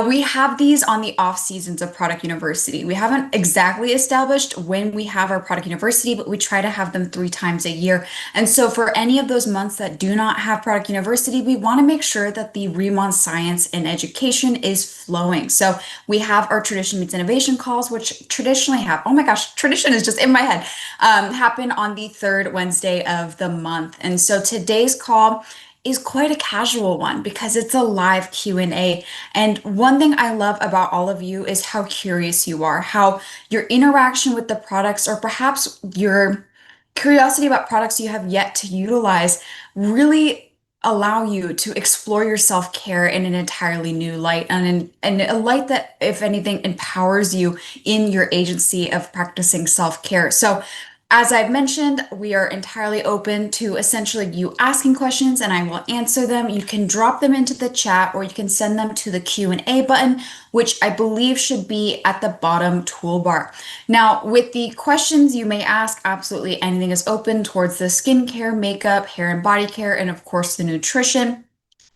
We have these on the off seasons of Product University. We haven't exactly established when we have our Product University, but we try to have them 3 times a year. And so for any of those months that do not have Product University, we want to make sure that the RIMAN science and education is flowing. So we have our Tradition Meets Innovation calls, which traditionally have, oh my gosh, tradition is just in my head, happen on the third Wednesday of the month. And so today's call is quite a casual one because it's a live Q&A. And one thing I love about all of you is how curious you are, how your interaction with the products, or perhaps your curiosity about products you have yet to utilize, really allow you to explore your self-care in an entirely new light, and a light that, if anything, empowers you in your agency of practicing self-care. So as I've mentioned, we are entirely open to essentially you asking questions and I will answer them. You can drop them into the chat or you can send them to the Q&A button, which I believe should be at the bottom toolbar. Now, with the questions you may ask, absolutely anything is open towards the skincare, makeup, hair and body care, and of course the nutrition.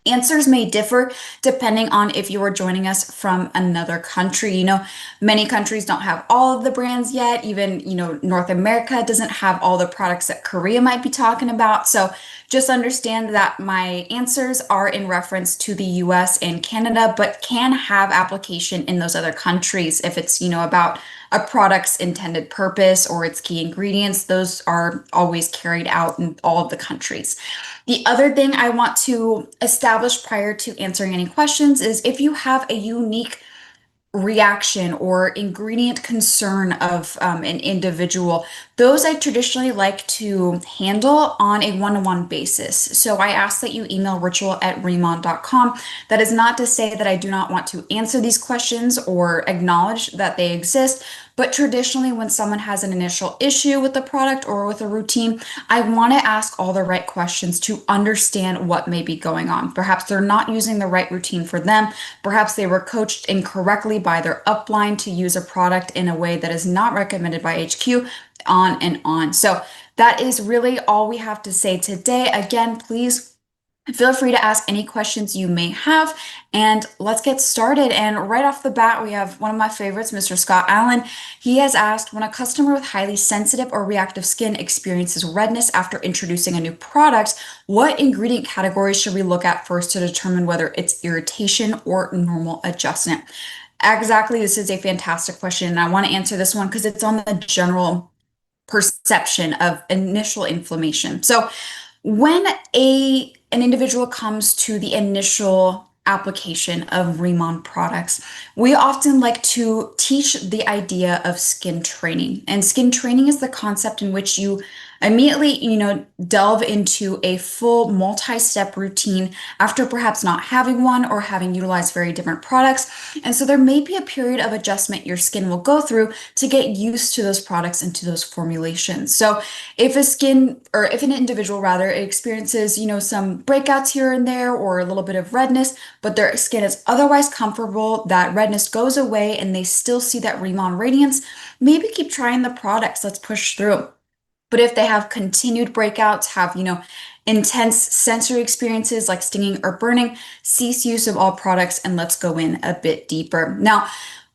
Answers may differ depending on if you are joining us from another country. Many countries don't have all of the brands yet. Even, North America doesn't have all the products that Korea might be talking about. So just understand that my answers are in reference to the US and Canada, but can have application in those other countries if it's, about a product's intended purpose or its key ingredients. Those are always carried out in all of the countries. The other thing I want to establish prior to answering any questions is if you have a unique reaction or ingredient concern of an individual, those I traditionally like to handle on a one-on-one basis. So I ask that you email ritual@riman.com. That is not to say that I do not want to answer these questions or acknowledge that they exist, but traditionally when someone has an initial issue with the product or with a routine, I want to ask all the right questions to understand what may be going on. Perhaps they're not using the right routine for them. Perhaps they were coached incorrectly by their upline to use a product in a way that is not recommended by HQ, on and on. So that is really all we have to say today. Again, please feel free to ask any questions you may have, and let's get started. And right off the bat, we have one of my favorites, Mr. Scott Allen. He has asked, when a customer with highly sensitive or reactive skin experiences redness after introducing a new product, what ingredient categories should we look at first to determine whether it's irritation or normal adjustment? Exactly, this is a fantastic question, and I want to answer this one because it's on the general perception of initial inflammation. So when an individual comes to the initial application of RIMAN products, we often like to teach the idea of skin training. And skin training is the concept in which you immediately, delve into a full multi-step routine after perhaps not having one or having utilized very different products. And so there may be a period of adjustment your skin will go through to get used to those products and to those formulations. So if an individual rather experiences, some breakouts here and there or a little bit of redness, but their skin is otherwise comfortable, that redness goes away and they still see that RIMAN radiance, maybe keep trying the products. Let's push through. But if they have continued breakouts, have, intense sensory experiences like stinging or burning, cease use of all products and let's go in a bit deeper. Now,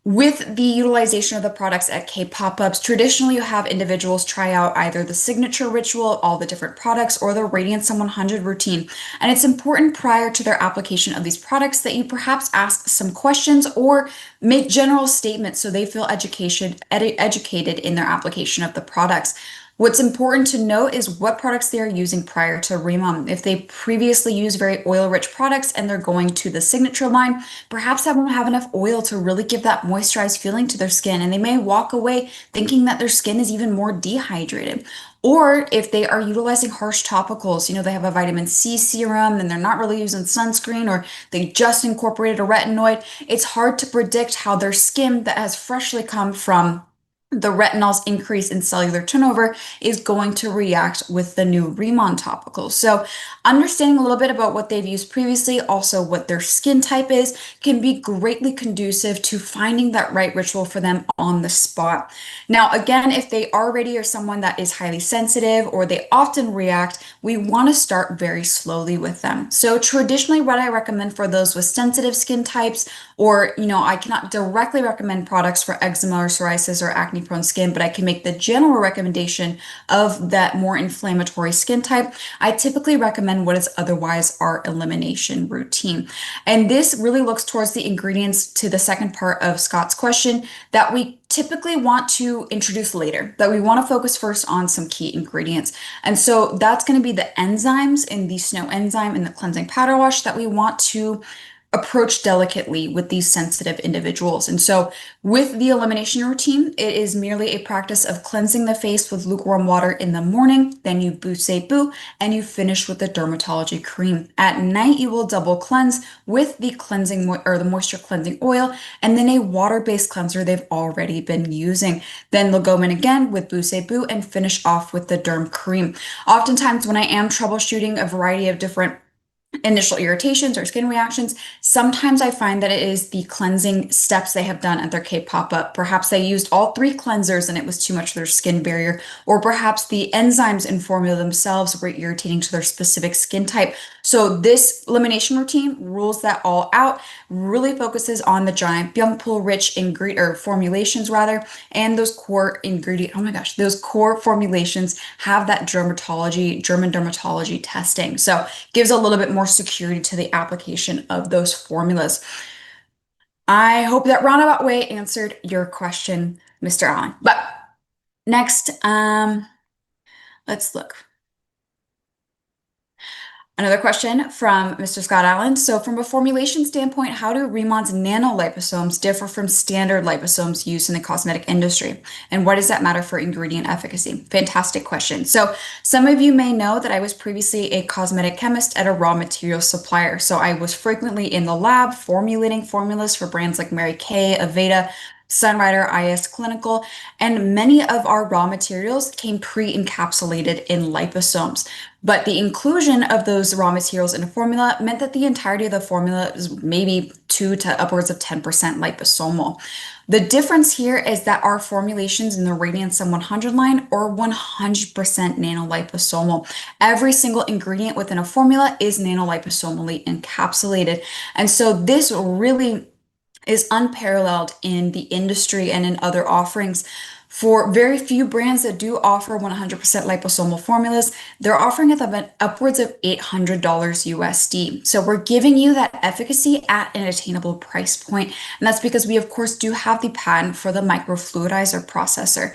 with the utilization of the products at K pop-ups, traditionally you have individuals try out either the signature ritual, all the different products, or the Radiance Sun 100 routine. And it's important prior to their application of these products that you perhaps ask some questions or make general statements so they feel educated in their application of the products. What's important to note is what products they are using prior to RIMAN. If they previously used very oil-rich products and they're going to the signature line, perhaps they won't have enough oil to really give that moisturized feeling to their skin, and they may walk away thinking that their skin is even more dehydrated. Or if they are utilizing harsh topicals, they have a vitamin C serum and they're not really using sunscreen, or they just incorporated a retinoid, it's hard to predict how their skin that has freshly come from the retinol's increase in cellular turnover is going to react with the new RIMAN topical. So, understanding a little bit about what they've used previously, also what their skin type is, can be greatly conducive to finding that right ritual for them on the spot. Now, again, if they already are someone that is highly sensitive or they often react, we want to start very slowly with them. So, traditionally, what I recommend for those with sensitive skin types, or, I cannot directly recommend products for eczema or psoriasis or acne prone skin, but I can make the general recommendation of that more inflammatory skin type. I typically recommend what is otherwise our elimination routine. And this really looks towards the ingredients to the second part of Scott's question that we typically want to introduce later, that we want to focus first on some key ingredients. And so that's going to be the enzymes in the snow enzyme and the cleansing powder wash that we want to approach delicately with these sensitive individuals. And so, with the elimination routine, it is merely a practice of cleansing the face with lukewarm water in the morning, then you boo, and you finish with the dermatology cream. At night, you will double cleanse with the cleansing or the moisture cleansing oil, and then a water-based cleanser they've already been using. Then they'll go in again with boo and finish off with the derm cream. Oftentimes, when I am troubleshooting a variety of different initial irritations or skin reactions, sometimes I find that it is the cleansing steps they have done at their K pop-up. Perhaps they used all three cleansers and it was too much for their skin barrier, or perhaps the enzymes in formula themselves were irritating to their specific skin type. So this elimination routine rules that all out, really focuses on the giant Byungpool rich ingredient or formulations rather, and those core ingredient, oh my gosh, those core formulations have that German dermatology testing. So gives a little bit more security to the application of those formulas. I hope that roundabout way answered your question, Mr. Allen. But next, let's look. Another question from Mr. Scott Allen. So, from a formulation standpoint, how do Rimon's nanoliposomes differ from standard liposomes used in the cosmetic industry? And what does that matter for ingredient efficacy? Fantastic question. So, some of you may know that I was previously a cosmetic chemist at a raw material supplier. So, I was frequently in the lab formulating formulas for brands like Mary Kay, Aveda, Sunrider, IS Clinical, and many of our raw materials came pre-encapsulated in liposomes. But the inclusion of those raw materials in a formula meant that the entirety of the formula is maybe 2 to upwards of 10% liposomal. The difference here is that our formulations in the Radiant Sun 100 line are 100% nanoliposomal. Every single ingredient within a formula is nanoliposomally encapsulated. And so this really is unparalleled in the industry and in other offerings. For very few brands that do offer 100% liposomal formulas, they're offering at upwards of $800 USD. So we're giving you that efficacy at an attainable price point. And that's because we, of course, do have the patent for the microfluidizer processor.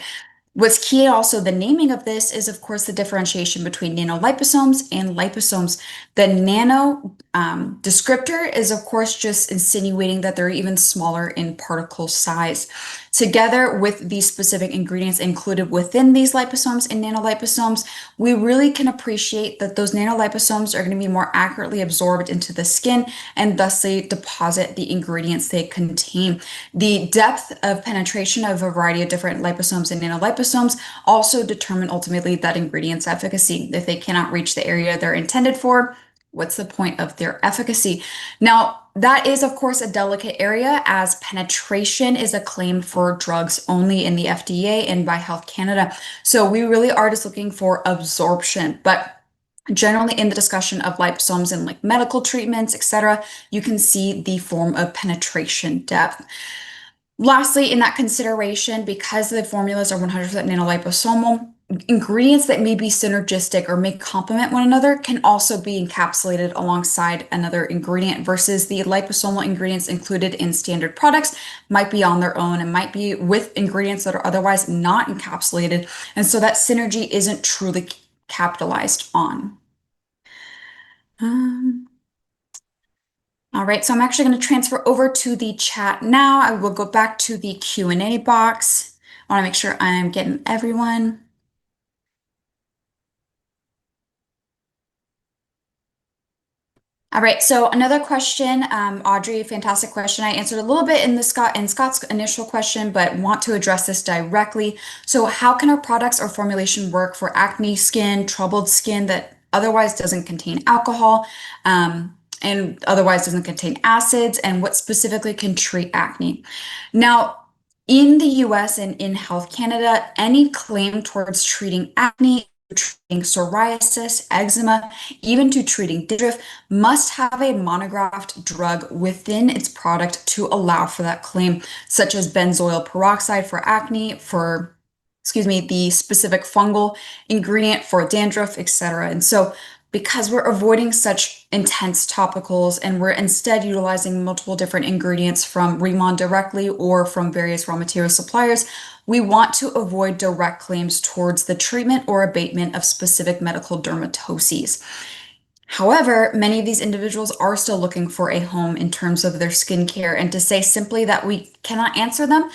What's key also, the naming of this is, of course, the differentiation between nanoliposomes and liposomes. The nano descriptor is, of course, just insinuating that they're even smaller in particle size. Together with these specific ingredients included within these liposomes and nanoliposomes, we really can appreciate that those nanoliposomes are going to be more accurately absorbed into the skin and thusly deposit the ingredients they contain. The depth of penetration of a variety of different liposomes and nanoliposomes also determine ultimately that ingredient's efficacy. If they cannot reach the area they're intended for, what's the point of their efficacy? Now, that is, of course, a delicate area as penetration is a claim for drugs only in the FDA and by Health Canada. So we really are just looking for absorption. But generally in the discussion of liposomes and like medical treatments, etc., you can see the form of penetration depth. Lastly, in that consideration, because the formulas are 100% nanoliposomal, ingredients that may be synergistic or may complement one another can also be encapsulated alongside another ingredient versus the liposomal ingredients included in standard products might be on their own and might be with ingredients that are otherwise not encapsulated. And so that synergy isn't truly capitalized on. All right, so I'm actually going to transfer over to the chat now. I will go back to the Q&A box. I want to make sure I'm getting everyone. All right, so another question, Audrey, fantastic question. I answered a little bit in Scott's initial question, but want to address this directly. So, how can our products or formulation work for acne skin, troubled skin that otherwise doesn't contain alcohol, and otherwise doesn't contain acids, and what specifically can treat acne? Now, in the US and in Health Canada, any claim towards treating acne, treating psoriasis, eczema, even to treating dandruff must have a monographed drug within its product to allow for that claim, such as benzoyl peroxide for acne, for, excuse me, the specific fungal ingredient for dandruff, etc. And so, because we're avoiding such intense topicals and we're instead utilizing multiple different ingredients from RIMAN directly or from various raw material suppliers, we want to avoid direct claims towards the treatment or abatement of specific medical dermatoses. However, many of these individuals are still looking for a home in terms of their skincare, and to say simply that we cannot answer them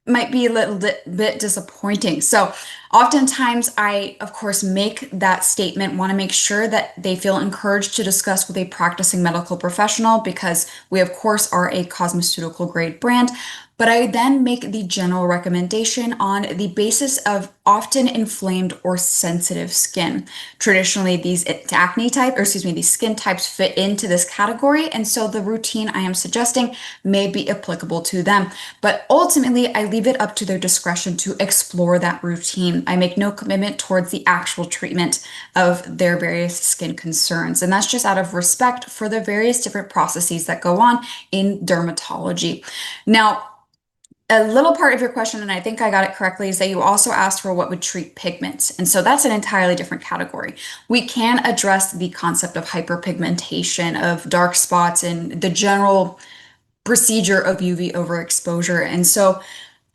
might be a little bit disappointing. So, oftentimes, I, of course, make that statement, want to make sure that they feel encouraged to discuss with a practicing medical professional because we, of course, are a cosmeceutical grade brand. But I then make the general recommendation on the basis of often inflamed or sensitive skin. Traditionally, these acne type, or excuse me, these skin types fit into this category, and so the routine I am suggesting may be applicable to them. But ultimately, I leave it up to their discretion to explore that routine. I make no commitment towards the actual treatment of their various skin concerns, and that's just out of respect for the various different processes that go on in dermatology. Now, a little part of your question, and I think I got it correctly, is that you also asked for what would treat pigments. And so that's an entirely different category. We can address the concept of hyperpigmentation, of dark spots, and the general procedure of UV overexposure. And so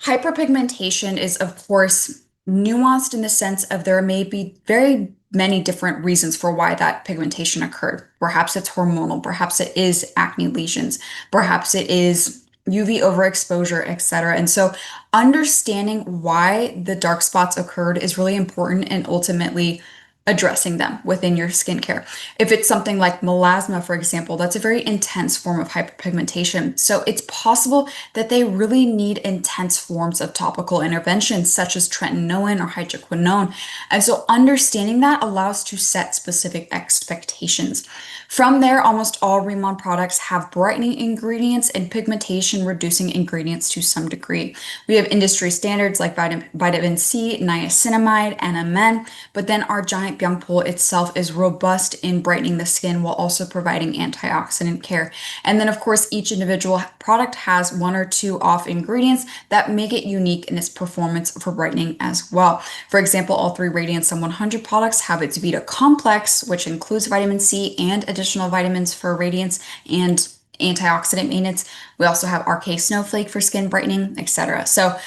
hyperpigmentation is, of course, nuanced in the sense of there may be very many different reasons for why that pigmentation occurred. Perhaps it's hormonal, perhaps it is acne lesions, perhaps it is UV overexposure, etc. And so understanding why the dark spots occurred is really important and ultimately addressing them within your skincare. If it's something like melasma, for example, that's a very intense form of hyperpigmentation. So it's possible that they really need intense forms of topical interventions, such as tretinoin or hydroquinone. And so understanding that allows to set specific expectations. From there, almost all RIMAN products have brightening ingredients and pigmentation reducing ingredients to some degree. We have industry standards like vitamin C, niacinamide, NMN, but then our giant Bianpool itself is robust in brightening the skin while also providing antioxidant care. And then, of course, each individual product has one or two off ingredients that make it unique in its performance for brightening as well. For example, all three Radiance Sun 100 products have its Vita Complex, which includes vitamin C and additional vitamins for radiance and antioxidant maintenance. We also have RK Snowflake for skin brightening, etc. So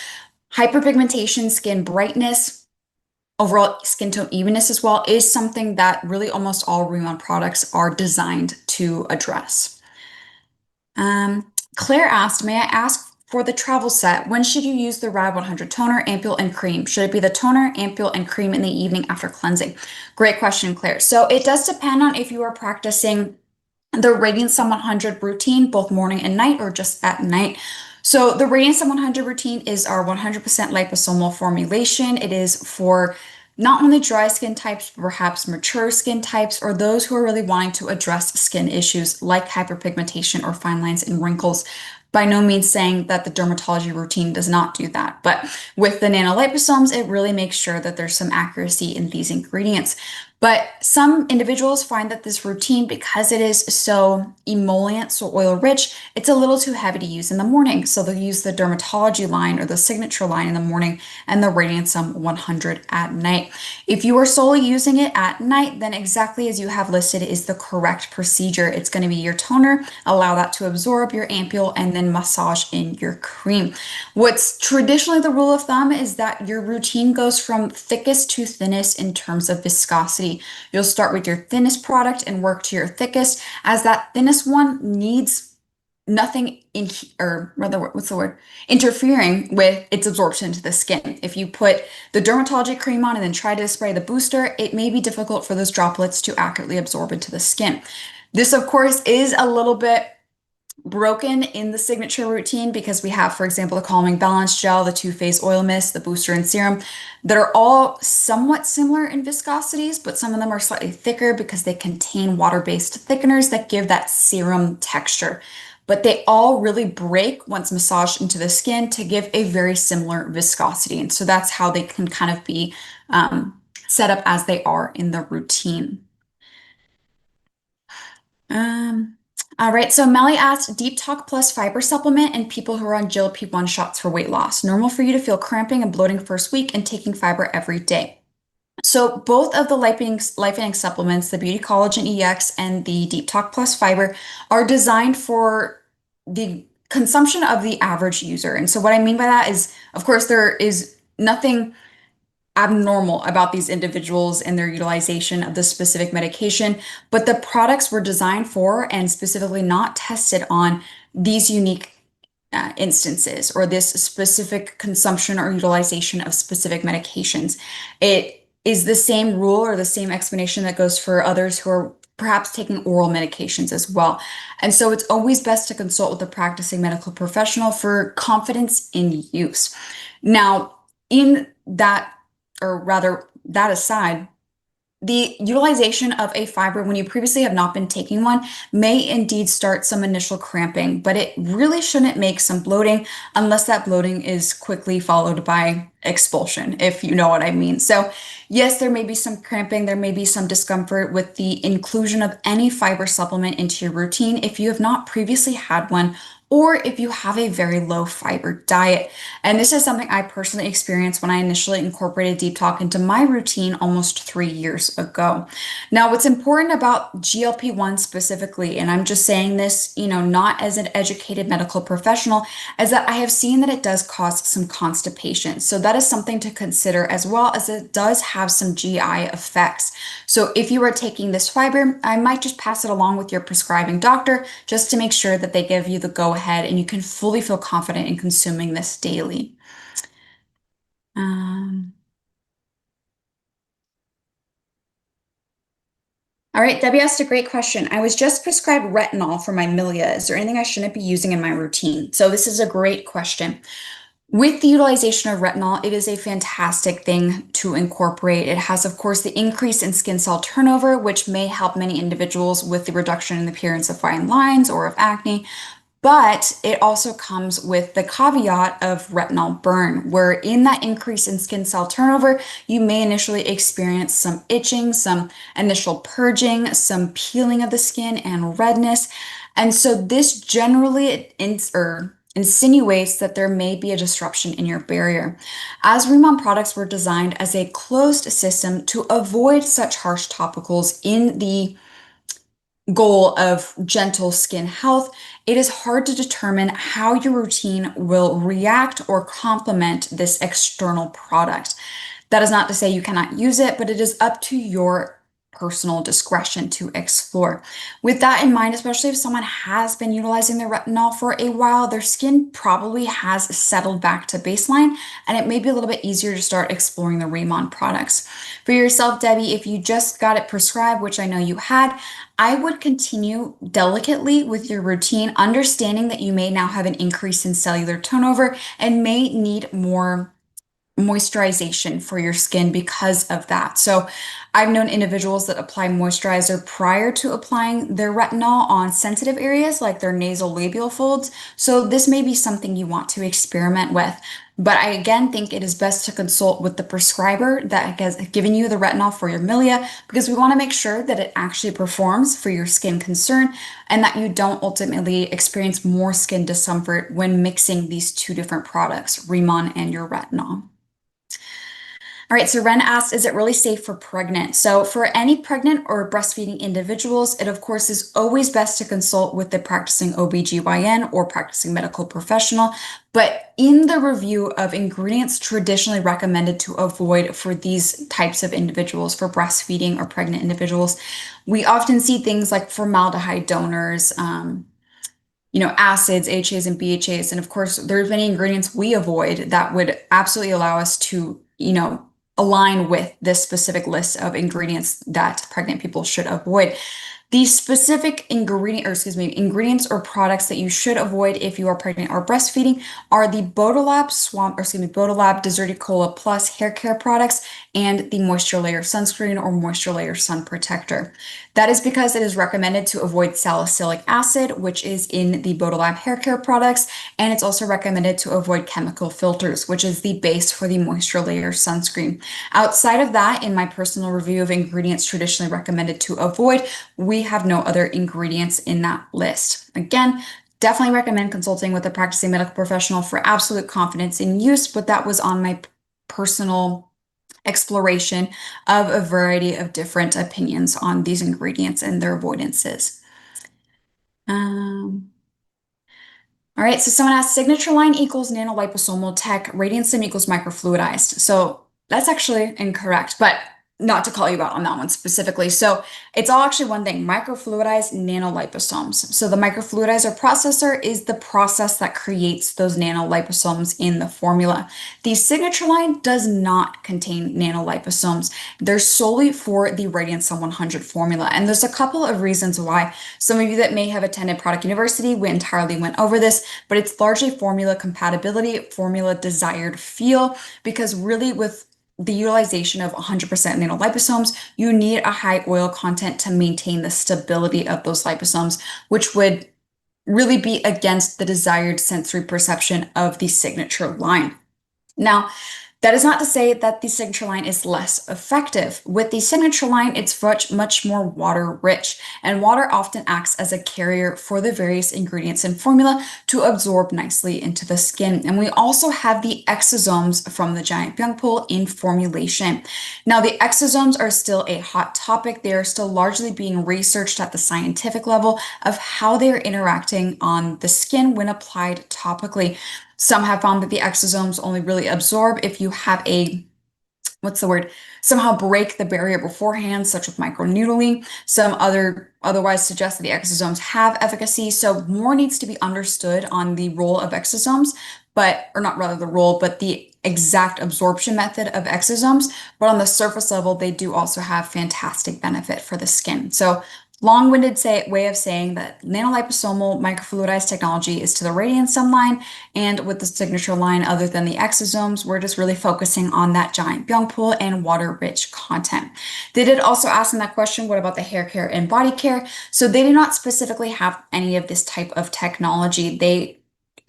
hyperpigmentation, skin brightness, overall skin tone evenness as well is something that really almost all RIMAN products are designed to address. Claire asked, may I ask for the travel set, when should you use the Rad 100 toner, ampule, and cream? Should it be the toner, ampule, and cream in the evening after cleansing? Great question, Claire. So it does depend on if you are practicing the Radiant Sun 100 routine, both morning and night, or just at night. So the Radiant Sun 100 routine is our 100% liposomal formulation. It is for not only dry skin types, but perhaps mature skin types, or those who are really wanting to address skin issues like hyperpigmentation or fine lines and wrinkles. By no means saying that the dermatology routine does not do that, but with the nanoliposomes, it really makes sure that there's some accuracy in these ingredients. But some individuals find that this routine, because it is so emollient, so oil rich, it's a little too heavy to use in the morning. So they'll use the dermatology line or the signature line in the morning and the Radiant Sun 100 at night. If you are solely using it at night, then exactly as you have listed is the correct procedure. It's going to be your toner, allow that to absorb your ampule, and then massage in your cream. What's traditionally the rule of thumb is that your routine goes from thickest to thinnest in terms of viscosity. You'll start with your thinnest product and work to your thickest, as that thinnest one needs nothing in, or rather, what's the word? Interfering with its absorption into the skin. If you put the dermatology cream on and then try to spray the booster, it may be difficult for those droplets to accurately absorb into the skin. This, of course, is a little bit broken in the signature routine because we have, for example, the calming balance gel, the two-phase oil mist, the booster and serum that are all somewhat similar in viscosities, but some of them are slightly thicker because they contain water-based thickeners that give that serum texture. But they all really break once massaged into the skin to give a very similar viscosity. And so that's how they can kind of be set up as they are in the routine. Um, all right, so Melly asked, Deep Talk Plus fiber supplement and people who are on GLP-1 shots for weight loss. Normal for you to feel cramping and bloating first week and taking fiber every day. So both of the life-ending supplements, the Beauty Collagen EX and the Deep Talk Plus fiber, are designed for the consumption of the average user. And so what I mean by that is, of course, there is nothing abnormal about these individuals and their utilization of the specific medication, but the products were designed for and specifically not tested on these unique instances or this specific consumption or utilization of specific medications. It is the same rule or the same explanation that goes for others who are perhaps taking oral medications as well. And so it's always best to consult with a practicing medical professional for confidence in use. Now, in that or rather that aside, the utilization of a fiber when you previously have not been taking one may indeed start some initial cramping, but it really shouldn't make some bloating unless that bloating is quickly followed by expulsion, if you know what I mean. So, yes, there may be some cramping, there may be some discomfort with the inclusion of any fiber supplement into your routine if you have not previously had one or if you have a very low fiber diet. And this is something I personally experienced when I initially incorporated Deep Talk into my routine almost 3 years ago. Now, what's important about GLP-1 specifically, and I'm just saying this, not as an educated medical professional, is that I have seen that it does cause some constipation. So that is something to consider as well as it does have some GI effects. So if you are taking this fiber, I might just pass it along with your prescribing doctor just to make sure that they give you the go ahead and you can fully feel confident in consuming this daily. Um, all right, Debbie asked a great question. I was just prescribed retinol for my milia. Is there anything I shouldn't be using in my routine? So this is a great question. With the utilization of retinol, it is a fantastic thing to incorporate. It has, of course, the increase in skin cell turnover, which may help many individuals with the reduction in the appearance of fine lines or of acne. But it also comes with the caveat of retinol burn, where in that increase in skin cell turnover, you may initially experience some itching, some initial purging, some peeling of the skin, and redness. And so this generally insinuates that there may be a disruption in your barrier. As RIMAN products were designed as a closed system to avoid such harsh topicals in the goal of gentle skin health, it is hard to determine how your routine will react or complement this external product. That is not to say you cannot use it, but it is up to your personal discretion to explore. With that in mind, especially if someone has been utilizing their retinol for a while, their skin probably has settled back to baseline, and it may be a little bit easier to start exploring the RIMAN products. For yourself, Debbie, if you just got it prescribed, which I know you had, I would continue delicately with your routine, understanding that you may now have an increase in cellular turnover and may need more moisturization for your skin because of that. So I've known individuals that apply moisturizer prior to applying their retinol on sensitive areas like their nasal labial folds. So this may be something you want to experiment with. But I again think it is best to consult with the prescriber that has given you the retinol for your milia because we want to make sure that it actually performs for your skin concern and that you don't ultimately experience more skin discomfort when mixing these two different products, RIMAN and your retinol. All right, so Ren asked, is it really safe for pregnant? So for any pregnant or breastfeeding individuals, it of course is always best to consult with the practicing OBGYN or practicing medical professional. But in the review of ingredients traditionally recommended to avoid for these types of individuals, for breastfeeding or pregnant individuals, we often see things like formaldehyde donors, acids, HAs and BHAs. And of course, there's many ingredients we avoid that would absolutely allow us to, align with this specific list of ingredients that pregnant people should avoid. The specific ingredients or products that you should avoid if you are pregnant or breastfeeding are the Bodolab Deserticola Plus hair care products and the Moisture Layer sunscreen or Moisture Layer sun protector. That is because it is recommended to avoid salicylic acid, which is in the Bodolab hair care products, and it's also recommended to avoid chemical filters, which is the base for the Moisture Layer sunscreen. Outside of that, in my personal review of ingredients traditionally recommended to avoid, we have no other ingredients in that list. Again, definitely recommend consulting with a practicing medical professional for absolute confidence in use, but that was on my personal exploration of a variety of different opinions on these ingredients and their avoidances. Um, all right, so someone asked signature line equals nanoliposomal tech, radiant equals microfluidized. So that's actually incorrect, but not to call you out on that one specifically. So it's all actually one thing, microfluidized nanoliposomes. So the microfluidizer processor is the process that creates those nanoliposomes in the formula. The signature line does not contain nanoliposomes. They're solely for the Radiant 100 formula. And there's a couple of reasons why. Some of you that may have attended Product University, we entirely went over this, but it's largely formula compatibility, formula desired feel, because really with the utilization of 100% nanoliposomes, you need a high oil content to maintain the stability of those liposomes, which would really be against the desired sensory perception of the signature line. Now, that is not to say that the signature line is less effective. With the signature line, it's much more water rich, and water often acts as a carrier for the various ingredients and formula to absorb nicely into the skin. And we also have the exosomes from the giant bung pool in formulation. Now, the exosomes are still a hot topic. They are still largely being researched at the scientific level of how they are interacting on the skin when applied topically. Some have found that the exosomes only really absorb if you have somehow break the barrier beforehand, such with microneedling. Some otherwise suggest that the exosomes have efficacy. So more needs to be understood on the role of exosomes, or not rather the role, but the exact absorption method of exosomes. But on the surface level, they do also have fantastic benefit for the skin. So long-winded way of saying that nanoliposomal microfluidized technology is to the Radiant line, and with the signature line, other than the exosomes, we're just really focusing on that giant bung pool and water-rich content. They did also ask in that question, what about the hair care and body care? So they do not specifically have any of this type of technology. They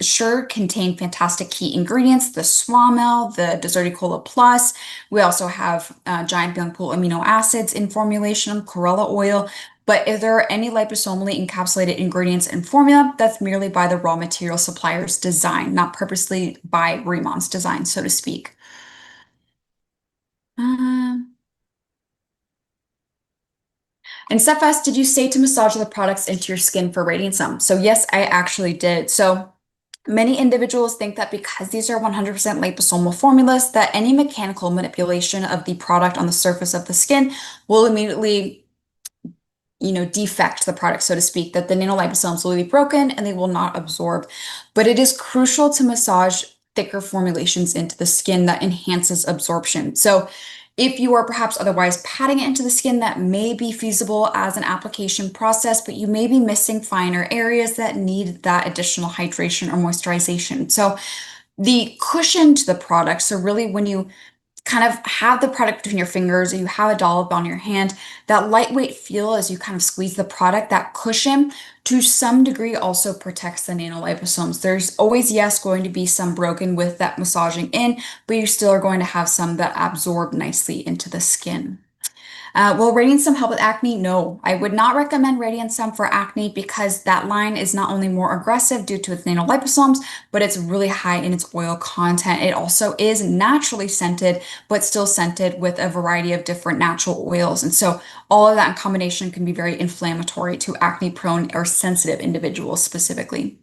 sure contain fantastic key ingredients, the Swamel, the Deserticola Plus. We also have giant bung pool amino acids in formulation, chlorella oil. But if there are any liposomally encapsulated ingredients in formula, that's merely by the raw material supplier's design, not purposely by RIMAN's design, so to speak. And Steadfast, did you say to massage the products into your skin for radiant some? So yes, I actually did. So many individuals think that because these are 100% liposomal formulas, that any mechanical manipulation of the product on the surface of the skin will immediately defect the product, so to speak, that the nanoliposomes will be broken and they will not absorb. But it is crucial to massage thicker formulations into the skin that enhances absorption. So if you are perhaps otherwise patting it into the skin, that may be feasible as an application process, but you may be missing finer areas that need that additional hydration or moisturization. So the cushion to the product, so really when you kind of have the product between your fingers, or you have a dollop on your hand, that lightweight feel as you kind of squeeze the product, that cushion to some degree also protects the nanoliposomes. There's always, yes, going to be some broken with that massaging in, but you still are going to have some that absorb nicely into the skin. Will Radiant help with acne? No, I would not recommend Radiant for acne because that line is not only more aggressive due to its nanoliposomes, but it's really high in its oil content. It also is naturally scented, but still scented with a variety of different natural oils. And so all of that in combination can be very inflammatory to acne prone or sensitive individuals specifically.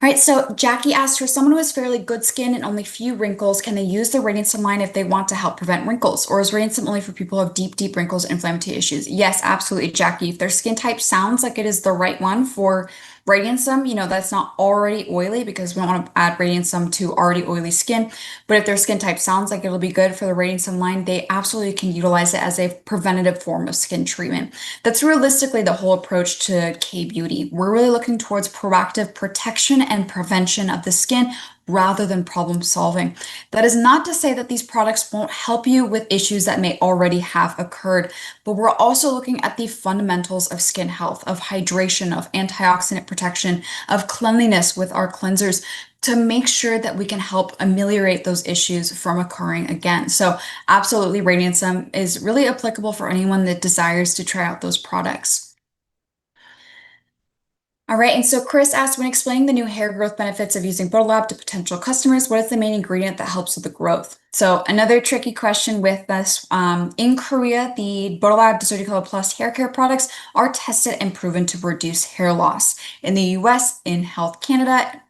All right, so Jackie asked, for someone who has fairly good skin and only few wrinkles, can they use the Radiant line if they want to help prevent wrinkles? Or is Radiant only for people who have deep wrinkles and inflammatory issues? Yes, absolutely, Jackie. If their skin type sounds like it is the right one for radiant that's not already oily because we don't want to add radiant to already oily skin. But if their skin type sounds like it'll be good for the radiant line, they absolutely can utilize it as a preventative form of skin treatment. That's realistically the whole approach to K-beauty. We're really looking towards proactive protection and prevention of the skin rather than problem solving. That is not to say that these products won't help you with issues that may already have occurred, but we're also looking at the fundamentals of skin health, of hydration, of antioxidant protection, of cleanliness with our cleansers to make sure that we can help ameliorate those issues from occurring again. So absolutely, Radiantsum is really applicable for anyone that desires to try out those products. All right, and so Chris asked, when explaining the new hair growth benefits of using Lab to potential customers, what is the main ingredient that helps with the growth? So another tricky question with this. In Korea, the Lab Deserticolor Plus hair care products are tested and proven to reduce hair loss. In the US, in Canada,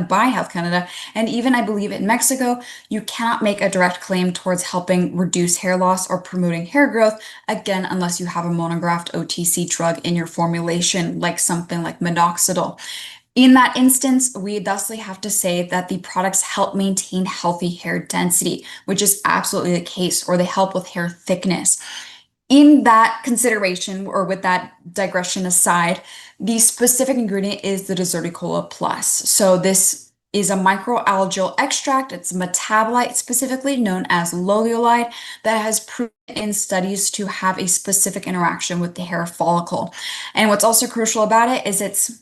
by Health Canada, and even I believe in Mexico, you cannot make a direct claim towards helping reduce hair loss or promoting hair growth, again, unless you have a monographed OTC drug in your formulation, like something like minoxidil. In that instance, we thusly have to say that the products help maintain healthy hair density, which is absolutely the case, or they help with hair thickness. In that consideration, or with that digression aside, the specific ingredient is the Deserticola Plus. So this is a microalgal extract. It's a metabolite specifically known as loluolide that has proven in studies to have a specific interaction with the hair follicle. And what's also crucial about it is it's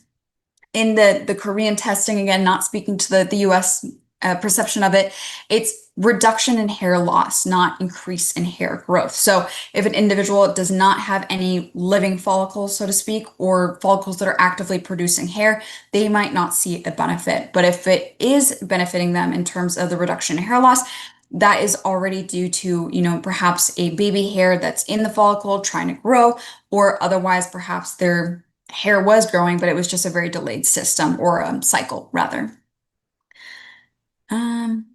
in the Korean testing, again, not speaking to the US perception of it, it's reduction in hair loss, not increase in hair growth. So if an individual does not have any living follicles, so to speak, or follicles that are actively producing hair, they might not see a benefit. But if it is benefiting them in terms of the reduction in hair loss, that is already due to, perhaps a baby hair that's in the follicle trying to grow, or otherwise perhaps their hair was growing, but it was just a very delayed system or cycle rather. Um,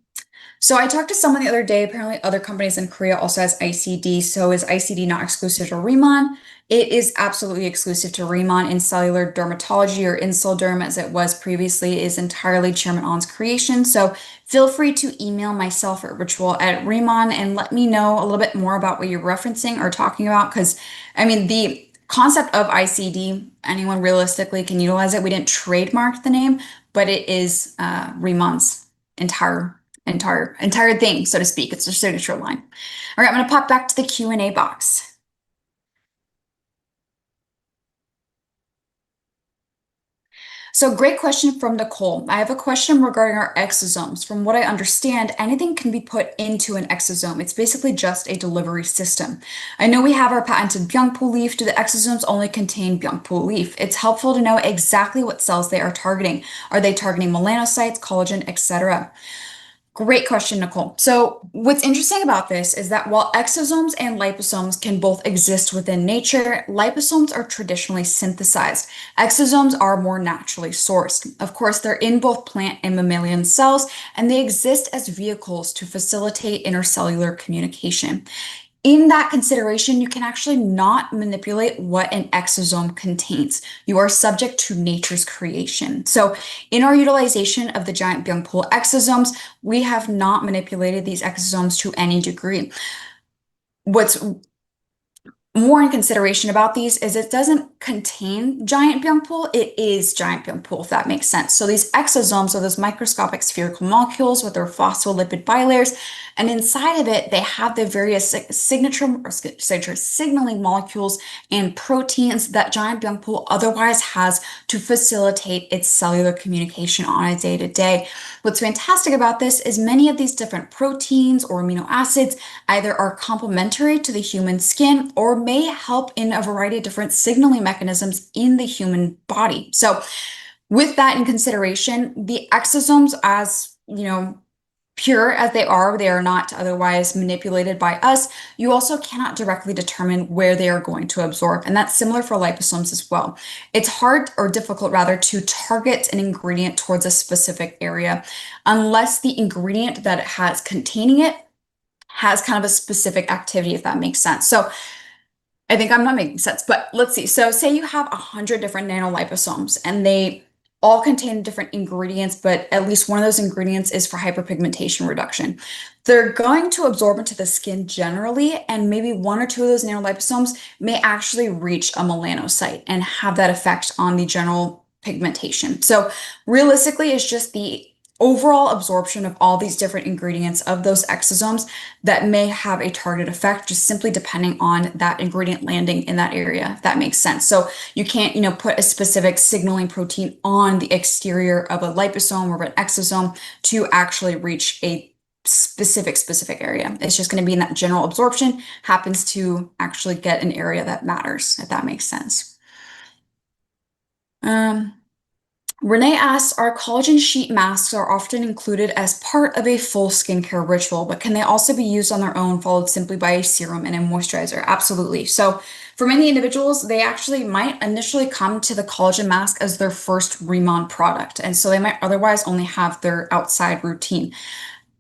so I talked to someone the other day. Apparently, other companies in Korea also has ICD. So is ICD not exclusive to RIMAN? It is absolutely exclusive to RIMAN in cellular dermatology, or Insolderm as it was previously, is entirely Chairman On's creation. So feel free to email myself at ritual@RIMAN and let me know a little bit more about what you're referencing or talking about. Because I mean, the concept of ICD, anyone realistically can utilize it. We didn't trademark the name, but it is RIMAN's entire thing, so to speak. It's their signature line. All right, I'm going to pop back to the Q&A box. So great question from Nicole. I have a question regarding our exosomes. From what I understand, anything can be put into an exosome. It's basically just a delivery system. I know we have our patented Byungpo leaf. Do the exosomes only contain Byungpo leaf? It's helpful to know exactly what cells they are targeting. Are they targeting melanocytes, collagen, etc.? Great question, Nicole. So what's interesting about this is that while exosomes and liposomes can both exist within nature, liposomes are traditionally synthesized. Exosomes are more naturally sourced. Of course, they're in both plant and mammalian cells, and they exist as vehicles to facilitate intercellular communication. In that consideration, you can actually not manipulate what an exosome contains. You are subject to nature's creation. So in our utilization of the giant Byungpo exosomes, we have not manipulated these exosomes to any degree. What's more in consideration about these is it doesn't contain giant Byungpo, it is giant Byungpo, if that makes sense. So these exosomes are those microscopic spherical molecules with their phospholipid bilayers, and inside of it, they have the various signature signaling molecules and proteins that giant Byungpo otherwise has to facilitate its cellular communication on a day-to-day. What's fantastic about this is many of these different proteins or amino acids either are complementary to the human skin or may help in a variety of different signaling mechanisms in the human body. So with that in consideration, the exosomes, as pure as they are not otherwise manipulated by us. You also cannot directly determine where they are going to absorb. And that's similar for liposomes as well. It's hard, or difficult rather, to target an ingredient towards a specific area unless the ingredient that it has containing it has kind of a specific activity, if that makes sense. So I think I'm not making sense, but let's see. So say you have 100 different nanoliposomes and they all contain different ingredients, but at least one of those ingredients is for hyperpigmentation reduction. They're going to absorb into the skin generally, and maybe one or two of those nanoliposomes may actually reach a melanocyte and have that effect on the general pigmentation. So realistically, it's just the overall absorption of all these different ingredients of those exosomes that may have a target effect, just simply depending on that ingredient landing in that area, if that makes sense. So you can't, put a specific signaling protein on the exterior of a liposome or an exosome to actually reach a specific area. It's just going to be in that general absorption, happens to actually get an area that matters, if that makes sense. Um, Renee asks, are collagen sheet masks are often included as part of a full skincare ritual, but can they also be used on their own, followed simply by a serum and a moisturizer? Absolutely. So for many individuals, they actually might initially come to the collagen mask as their first RIMAN product. And so they might otherwise only have their outside routine.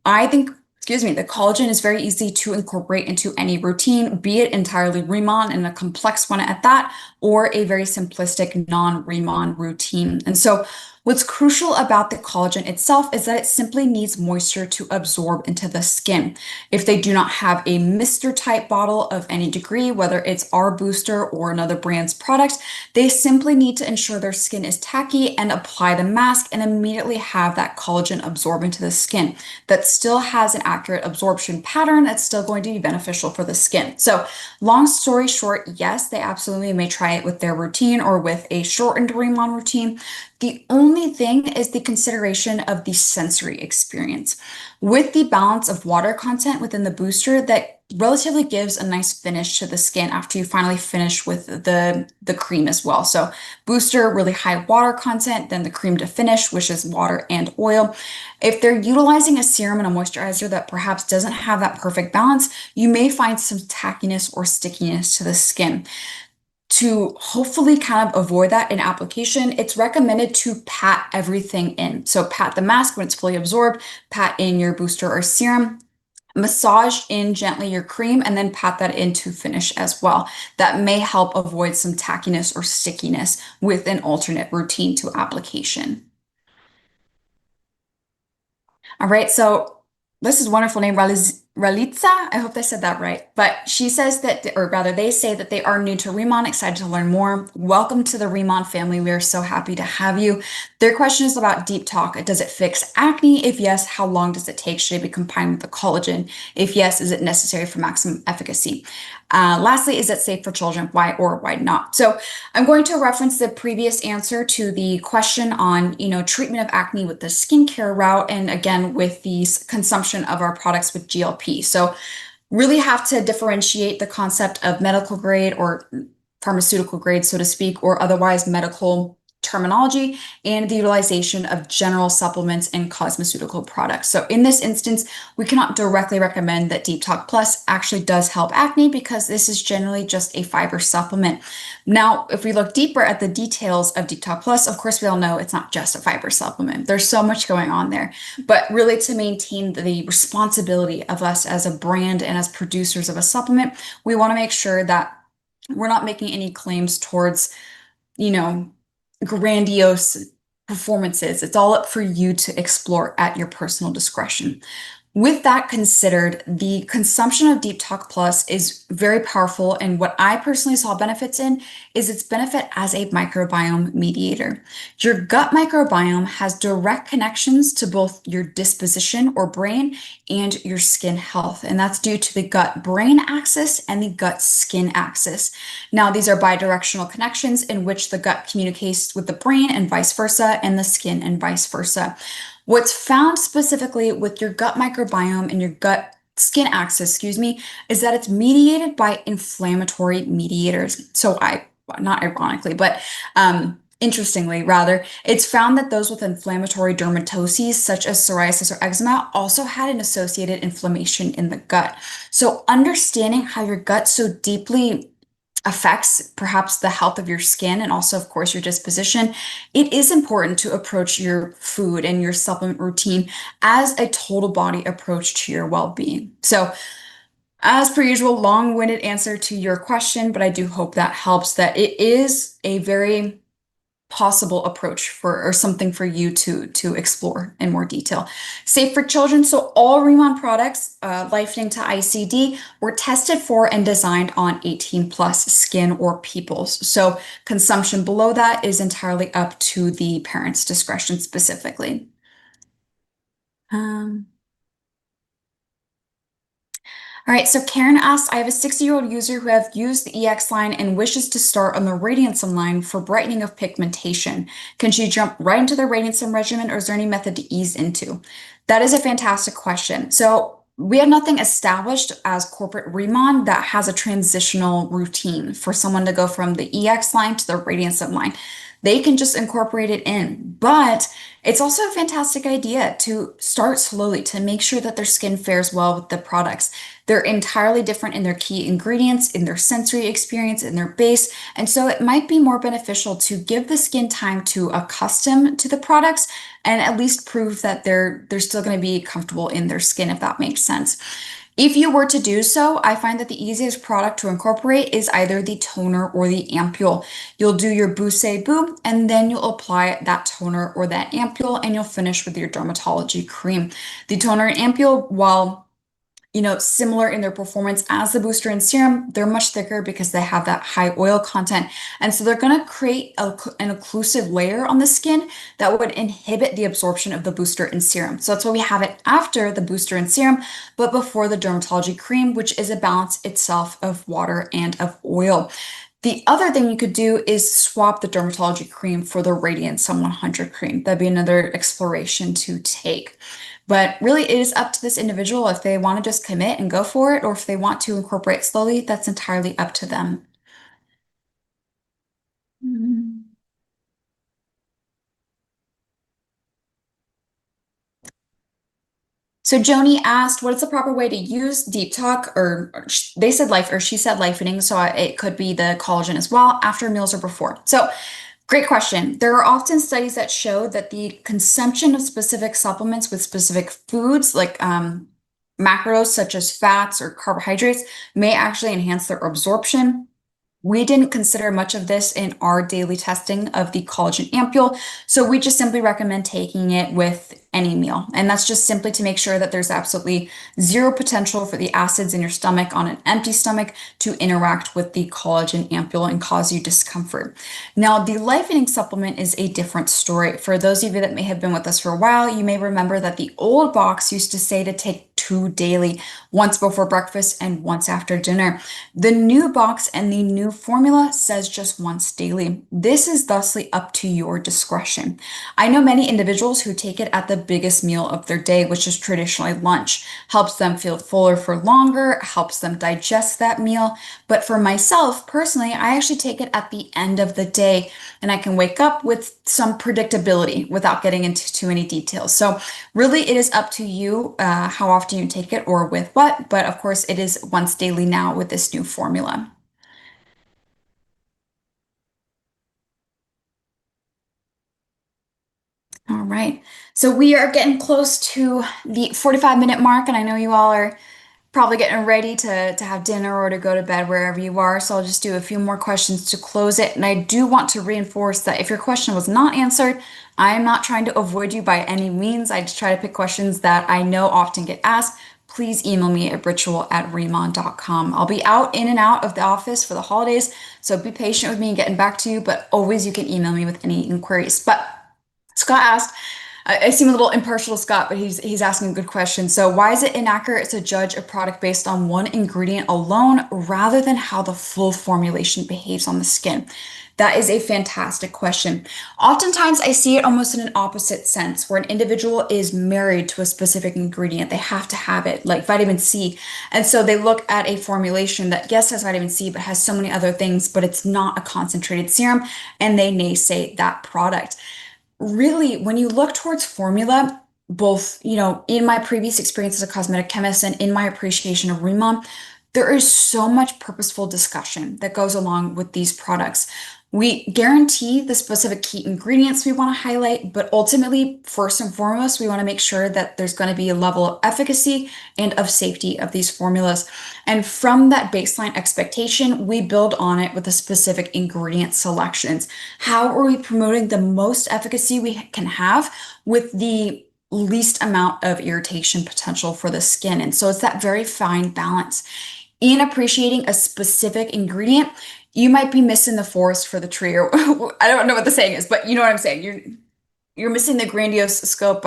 I think, excuse me, the collagen is very easy to incorporate into any routine, be it entirely RIMAN and a complex one at that, or a very simplistic non-RIMAN routine. And so what's crucial about the collagen itself is that it simply needs moisture to absorb into the skin. If they do not have a Mr. type bottle of any degree, whether it's our booster or another brand's product, they simply need to ensure their skin is tacky and apply the mask and immediately have that collagen absorb into the skin. That still has an accurate absorption pattern that's still going to be beneficial for the skin. So long story short, yes, they absolutely may try it with their routine or with a shortened RIMAN routine. The only thing is the consideration of the sensory experience. With the balance of water content within the booster, that relatively gives a nice finish to the skin after you finally finish with the cream as well. So booster, really high water content, then the cream to finish, which is water and oil. If they're utilizing a serum and a moisturizer that perhaps doesn't have that perfect balance, you may find some tackiness or stickiness to the skin. To hopefully kind of avoid that in application, it's recommended to pat everything in. So pat the mask when it's fully absorbed, pat in your booster or serum, massage in gently your cream, and then pat that in to finish as well. That may help avoid some tackiness or stickiness with an alternate routine to application. All right, so this is a wonderful name, Ralitza. I hope I said that right. But she says that, or rather, they say that they are new to RIMAN, excited to learn more. Welcome to the RIMAN family. We are so happy to have you. Their question is about Deep Talk. Does it fix acne? If yes, how long does it take? Should it be combined with the collagen? If yes, is it necessary for maximum efficacy? Lastly, is it safe for children? Why or why not? So I'm going to reference the previous answer to the question on, treatment of acne with the skincare route, and again with the consumption of our products with GLP. So really have to differentiate the concept of medical grade or pharmaceutical grade, so to speak, or otherwise medical terminology, and the utilization of general supplements and cosmeceutical products. So in this instance, we cannot directly recommend that Deep Talk Plus actually does help acne because this is generally just a fiber supplement. Now, if we look deeper at the details of Deep Talk Plus, of course, we all know it's not just a fiber supplement. There's so much going on there, but really to maintain the responsibility of us as a brand and as producers of a supplement, we want to make sure that we're not making any claims towards, you know, grandiose performances. It's all up for you to explore at your personal discretion. With that considered, the consumption of Deep Talk Plus is very powerful, and what I personally saw benefits in is its benefit as a microbiome mediator. Your gut microbiome has direct connections to both your disposition or brain and your skin health, and that's due to the gut-brain axis and the gut-skin axis. Now, these are bidirectional connections in which the gut communicates with the brain and vice versa, and the skin and vice versa. What's found specifically with your gut microbiome and your gut skin axis, is that it's mediated by inflammatory mediators. Not ironically, but interestingly, rather, it's found that those with inflammatory dermatoses, such as psoriasis or eczema, also had an associated inflammation in the gut. So understanding how your gut so deeply affects perhaps the health of your skin and also, of course, your disposition, it is important to approach your food and your supplement routine as a total body approach to your well-being. So As per usual, long-winded answer to your question, but I do hope that helps, that it is a very possible approach for or something for you to explore in more detail. Safe for children. So all RIMAN products, lifelink to ICD, were tested for and designed on 18 plus skin or peoples. So consumption below that is entirely up to the parent's discretion specifically. Um, All right, so Karen asks, I have a 60-year-old user who have used the EX line and wishes to start on the Radiantsum line for brightening of pigmentation. Can she jump right into the Radiantsum regimen, or is there any method to ease into? That is a fantastic question. So we have nothing established as corporate Remon that has a transitional routine for someone to go from the EX line to the Radiantsum line. They can just incorporate it in, but it's also a fantastic idea to start slowly to make sure that their skin fares well with the products. They're entirely different in their key ingredients, in their sensory experience, in their base. And so it might be more beneficial to give the skin time to accustom to the products and at least prove that they're still going to be comfortable in their skin, if that makes sense. If you were to do so, I find that the easiest product to incorporate is either the toner or the ampule. You'll do your Bousse Boo, and then you'll apply that toner or that ampule, and you'll finish with your dermatology cream. The toner and ampule, while similar in their performance as the booster and serum, they're much thicker because they have that high oil content. And so they're going to create an occlusive layer on the skin that would inhibit the absorption of the booster and serum. So that's why we have it after the booster and serum, but before the dermatology cream, which is a balance itself of water and of oil. The other thing you could do is swap the dermatology cream for the Radiant Sun 100 cream. That'd be another exploration to take. But really, it is up to this individual if they want to just commit and go for it, or if they want to incorporate slowly, that's entirely up to them. Mhm. So Joni asked, what is the proper way to use Deep Talk? They said life, or she said lifening, so it could be the collagen as well, after meals or before. So great question. There are often studies that show that the consumption of specific supplements with specific foods, like macros such as fats or carbohydrates, may actually enhance their absorption. We didn't consider much of this in our daily testing of the collagen ampule, so we just simply recommend taking it with any meal. And that's just simply to make sure that there's absolutely zero potential for the acids in your stomach on an empty stomach to interact with the collagen ampule and cause you discomfort. Now, the lifening supplement is a different story. For those of you that may have been with us for a while, you may remember that the old box used to say to take two daily, once before breakfast and once after dinner. The new box and the new formula says just once daily. This is thusly up to your discretion. I know many individuals who take it at the biggest meal of their day, which is traditionally lunch. Helps them feel fuller for longer, helps them digest that meal. But for myself personally, I actually take it at the end of the day, and I can wake up with some predictability without getting into too many details. So really, it is up to you how often you take it or with what. But of course, it is once daily now with this new formula. All right. So we are getting close to the 45-minute mark, and I know you all are probably getting ready to have dinner or to go to bed wherever you are. So I'll just do a few more questions to close it. And I do want to reinforce that if your question was not answered, I am not trying to avoid you by any means. I just try to pick questions that I know often get asked. Please email me at ritual@rimon.com. I'll be out in and out of the office for the holidays, so be patient with me in getting back to you, but always you can email me with any inquiries. But Scott asked, I seem a little impartial to Scott, but he's asking a good question. So why is it inaccurate to judge a product based on one ingredient alone rather than how the full formulation behaves on the skin? That is a fantastic question. Oftentimes, I see it almost in an opposite sense, where an individual is married to a specific ingredient. They have to have it, like vitamin C. And so they look at a formulation that, yes, has vitamin C, but has so many other things, but it's not a concentrated serum, and they naysay that product. Really, when you look towards formula, both, in my previous experience as a cosmetic chemist and in my appreciation of Rimmon, there is so much purposeful discussion that goes along with these products. We guarantee the specific key ingredients we want to highlight, but ultimately, first and foremost, we want to make sure that there's going to be a level of efficacy and of safety of these formulas. And from that baseline expectation, we build on it with the specific ingredient selections. How are we promoting the most efficacy we can have with the least amount of irritation potential for the skin? And so it's that very fine balance. In appreciating a specific ingredient, you might be missing the forest for the tree, or I don't know what the saying is, but you know what I'm saying. You're missing the grandiose scope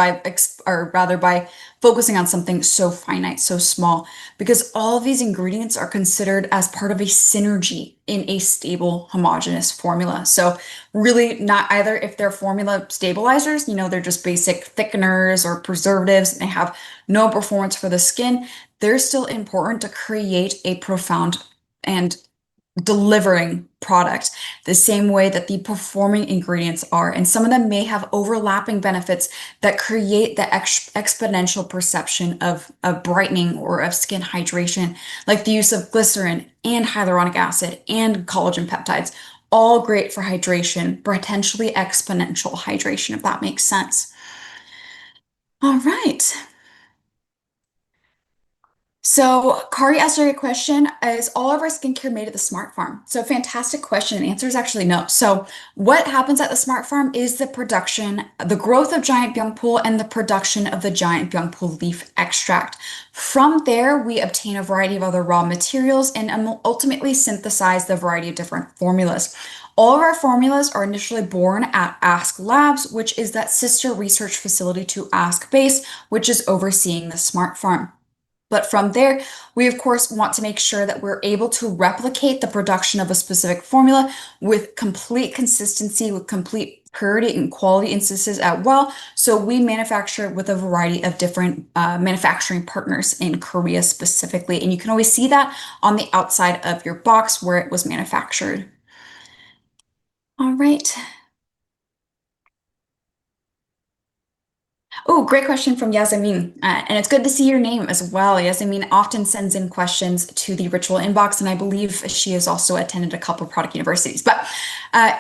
or rather by focusing on something so finite, so small, because all of these ingredients are considered as part of a synergy in a stable, homogeneous formula. So really not either if they're formula stabilizers, they're just basic thickeners or preservatives, and they have no performance for the skin. They're still important to create a profound and delivering product the same way that the performing ingredients are. And some of them may have overlapping benefits that create the exponential perception of brightening or of skin hydration, like the use of glycerin and hyaluronic acid and collagen peptides. All great for hydration, potentially exponential hydration, if that makes sense. All right. So, Kari asked a great question. Is all of our skincare made at the Smart Farm? So, fantastic question. And the answer is actually no. So, what happens at the Smart Farm is the production, the growth of giant byungpul and the production of the giant byungpul leaf extract. From there, we obtain a variety of other raw materials and ultimately synthesize the variety of different formulas. All of our formulas are initially born at Ask Labs, which is that sister research facility to Ask Base, which is overseeing the Smart Farm. But from there, we of course want to make sure that we're able to replicate the production of a specific formula with complete consistency, with complete purity and quality instances as well. So we manufacture with a variety of different manufacturing partners in Korea specifically. And you can always see that on the outside of your box where it was manufactured. All right. Oh, great question from Yasamin. And it's good to see your name as well. Yasamin often sends in questions to the ritual inbox, and I believe she has also attended a couple of product universities. But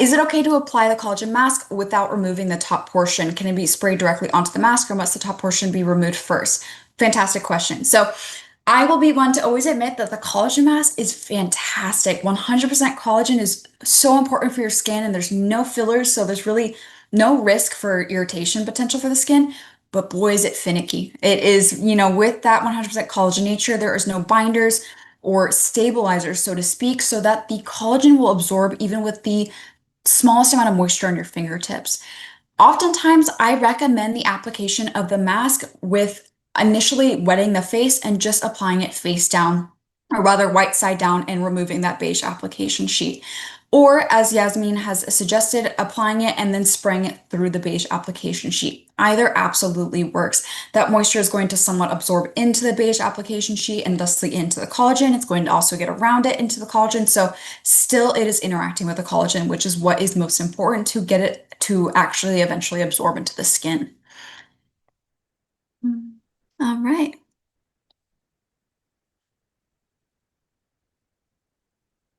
is it okay to apply the collagen mask without removing the top portion? Can it be sprayed directly onto the mask, or must the top portion be removed first? Fantastic question. So I will be one to always admit that the collagen mask is fantastic. 100% collagen is so important for your skin, and there's no fillers, so there's really no risk for irritation potential for the skin. But boy, is it finicky. It is, with that 100% collagen nature, there is no binders or stabilizers, so to speak, so that the collagen will absorb even with the smallest amount of moisture on your fingertips. Oftentimes, I recommend the application of the mask with initially wetting the face and just applying it face down, or rather white side down, and removing that beige application sheet. Or, as Yasmin has suggested, applying it and then spraying it through the beige application sheet. Either absolutely works. That moisture is going to somewhat absorb into the beige application sheet and thusly into the collagen. It's going to also get around it into the collagen. So still it is interacting with the collagen, which is what is most important to get it to actually eventually absorb into the skin. Mm. All right.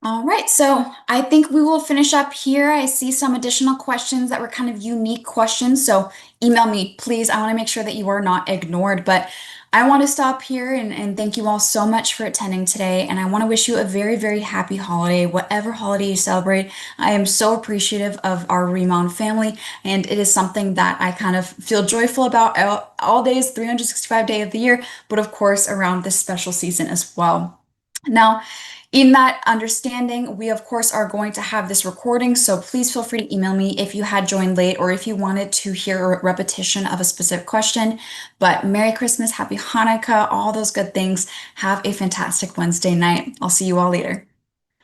All right, so I think we will finish up here. I see some additional questions that were kind of unique questions, so email me, please. I want to make sure that you are not ignored, but I want to stop here and thank you all so much for attending today. And I want to wish you a very, very happy holiday, whatever holiday you celebrate. I am so appreciative of our RIMAN family, and it is something that I kind of feel joyful about all days, 365 days of the year, but of course around this special season as well. Now, in that understanding, we of course are going to have this recording, so please feel free to email me if you had joined late or if you wanted to hear a repetition of a specific question. But Merry Christmas, Happy Hanukkah, all those good things. Have a fantastic Wednesday night. I'll see you all later.